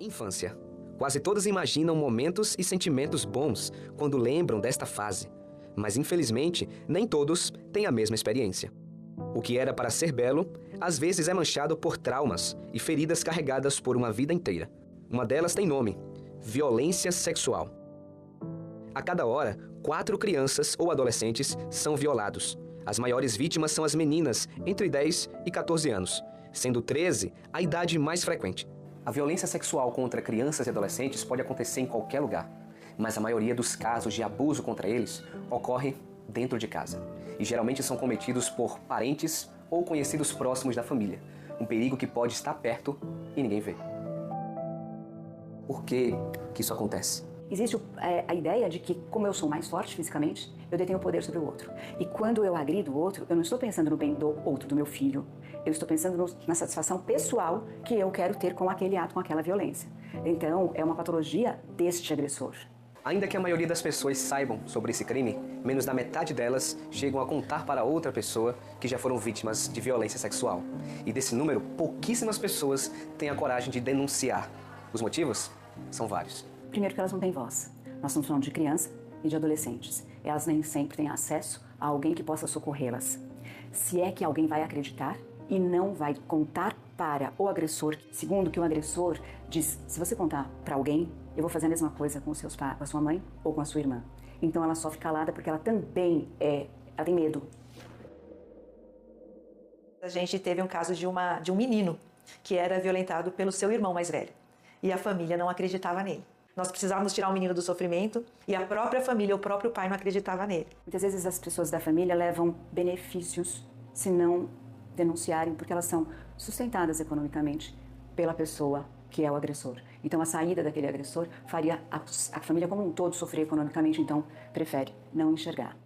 Infância. Quase todos imaginam momentos e sentimentos bons quando lembram desta fase. Mas, infelizmente, nem todos têm a mesma experiência. O que era para ser belo, às vezes é manchado por traumas e feridas carregadas por uma vida inteira. Uma delas tem nome: violência sexual. A cada hora, 4 crianças ou adolescentes são violados. As maiores vítimas são as meninas entre 10 e 14 anos, sendo 13 a idade mais frequente. A violência sexual contra crianças e adolescentes pode acontecer em qualquer lugar, mas a maioria dos casos de abuso contra eles ocorre dentro de casa e geralmente são cometidos por parentes ou conhecidos próximos da família, um perigo que pode estar perto e ninguém vê. Por que isso acontece? Existe a ideia de que, como eu sou mais forte fisicamente, eu detenho o poder sobre o outro. E quando eu agrido o outro, eu não estou pensando no bem do outro, do meu filho. Eu estou pensando na satisfação pessoal que eu quero ter com aquele ato, com aquela violência. Então, é uma patologia deste agressor. Ainda que a maioria das pessoas saibam sobre esse crime, menos da metade delas chegam a contar para outra pessoa que já foram vítimas de violência sexual. E desse número, pouquíssimas pessoas têm a coragem de denunciar. Os motivos são vários. Primeiro que elas não têm voz. Nós estamos falando de criança e de adolescentes. Elas nem sempre têm acesso a alguém que possa socorrê-las. Se é que alguém vai acreditar e não vai contar para o agressor. Segundo, que o agressor diz: se você contar para alguém, eu vou fazer a mesma coisa com seus pais, com a sua mãe ou com a sua irmã. Então ela sofre calada porque ela também ela tem medo. A gente teve um caso de um menino que era violentado pelo seu irmão mais velho e a família não acreditava nele. Nós precisávamos tirar o menino do sofrimento e a própria família, o próprio pai não acreditava nele. Muitas vezes as pessoas da família levam benefícios se não denunciarem, porque elas são sustentadas economicamente pela pessoa que é o agressor. Então a saída daquele agressor faria a família como um todo sofrer economicamente, então prefere não enxergar.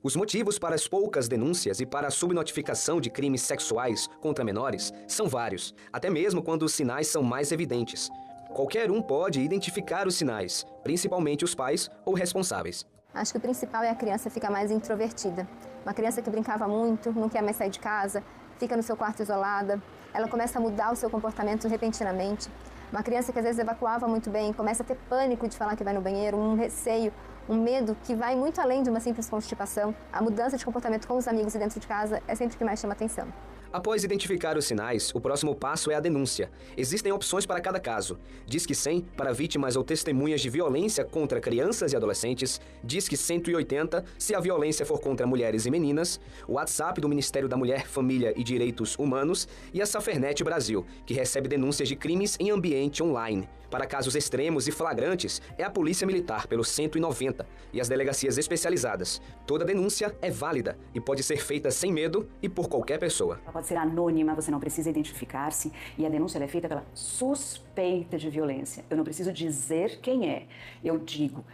Os motivos para as poucas denúncias e para a subnotificação de crimes sexuais contra menores são vários, até mesmo quando os sinais são mais evidentes. Qualquer um pode identificar os sinais, principalmente os pais ou responsáveis. Acho que o principal é a criança ficar mais introvertida. Uma criança que brincava muito, não quer mais sair de casa, fica no seu quarto isolada, ela começa a mudar o seu comportamento repentinamente. Uma criança que às vezes evacuava muito bem, começa a ter pânico de falar que vai no banheiro, um receio, um medo que vai muito além de uma simples constipação. A mudança de comportamento com os amigos e dentro de casa é sempre o que mais chama atenção. Após identificar os sinais, o próximo passo é a denúncia. Existem opções para cada caso. Disque 100 para vítimas ou testemunhas de violência contra crianças e adolescentes, Disque 180 se a violência for contra mulheres e meninas, o WhatsApp do Ministério da Mulher, Família e Direitos Humanos e a Safernet Brasil, que recebe denúncias de crimes em ambiente online. Para casos extremos e flagrantes, é a Polícia Militar pelo 190 e as delegacias especializadas. Toda denúncia é válida e pode ser feita sem medo e por qualquer pessoa. Ela pode ser anônima, você não precisa identificar-se, e a denúncia é feita pela suspeita de violência. Eu não preciso dizer quem é. Eu digo,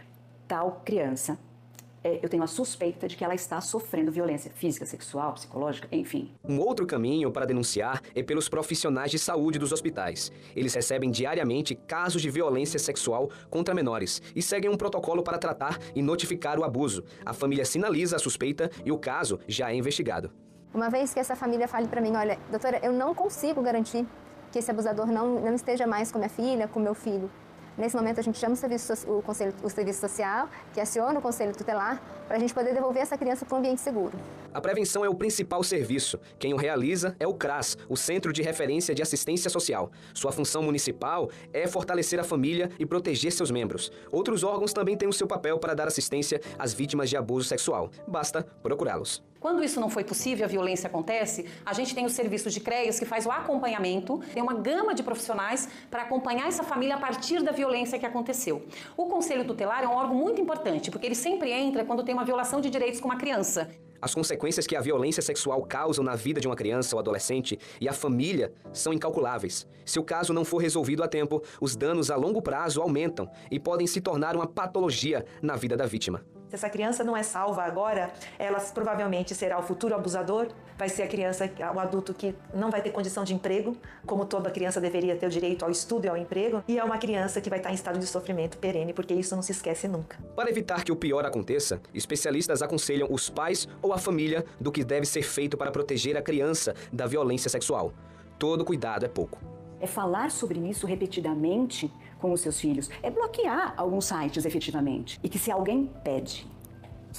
tal criança, eu tenho a suspeita de que ela está sofrendo violência física, sexual, psicológica, enfim. Um outro caminho para denunciar é pelos profissionais de saúde dos hospitais. Eles recebem diariamente casos de violência sexual contra menores e seguem um protocolo para tratar e notificar o abuso. A família sinaliza a suspeita e o caso já é investigado. Uma vez que essa família fale para mim: olha, doutora, eu não consigo garantir que esse abusador não esteja mais com minha filha, com meu filho. Nesse momento a gente chama o serviço social, que aciona o conselho tutelar, para a gente poder devolver essa criança para um ambiente seguro. A prevenção é o principal serviço. Quem o realiza é o CRAS, o Centro de Referência de Assistência Social. Sua função municipal é fortalecer a família e proteger seus membros. Outros órgãos também têm o seu papel para dar assistência às vítimas de abuso sexual. Basta procurá-los. Quando isso não foi possível, a violência acontece, a gente tem os serviços de CREAS que faz o acompanhamento, tem uma gama de profissionais para acompanhar essa família a partir da violência que aconteceu. O Conselho Tutelar é um órgão muito importante, porque ele sempre entra quando tem uma violação de direitos com uma criança. As consequências que a violência sexual causa na vida de uma criança ou adolescente e a família são incalculáveis. Se o caso não for resolvido a tempo, os danos a longo prazo aumentam e podem se tornar uma patologia na vida da vítima. Se essa criança não é salva agora, ela provavelmente será o futuro abusador, vai ser a criança, o adulto que não vai ter condição de emprego, como toda criança deveria ter o direito ao estudo e ao emprego, e é uma criança que vai estar em estado de sofrimento perene, porque isso não se esquece nunca. Para evitar que o pior aconteça, especialistas aconselham os pais ou a família do que deve ser feito para proteger a criança da violência sexual. Todo cuidado é pouco. É falar sobre isso repetidamente com os seus filhos. É bloquear alguns sites, efetivamente. E que se alguém pede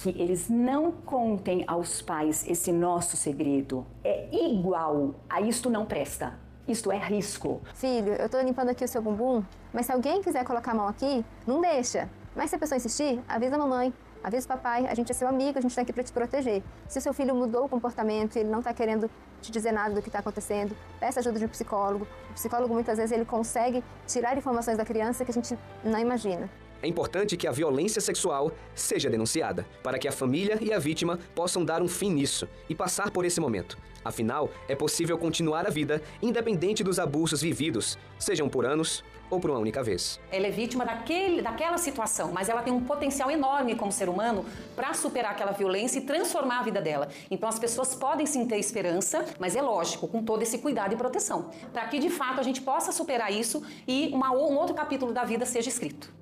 que eles não contem aos pais esse nosso segredo, é igual a isto não presta. Isto é risco. Filho, eu tô limpando aqui o seu bumbum, mas se alguém quiser colocar a mão aqui, não deixa. Mas se a pessoa insistir, avisa a mamãe, avisa o papai, a gente é seu amigo, a gente tá aqui para te proteger. Se o seu filho mudou o comportamento, ele não tá querendo te dizer nada do que está acontecendo, peça ajuda de um psicólogo. O psicólogo, muitas vezes, ele consegue tirar informações da criança que a gente não imagina. É importante que a violência sexual seja denunciada, para que a família e a vítima possam dar um fim nisso e passar por esse momento. Afinal, é possível continuar a vida independente dos abusos vividos, sejam por anos ou por uma única vez. Ela é vítima daquela situação, mas ela tem um potencial enorme como ser humano para superar aquela violência e transformar a vida dela. Então as pessoas podem sim ter esperança, mas é lógico, com todo esse cuidado e proteção, para que de fato a gente possa superar isso e um outro capítulo da vida seja escrito.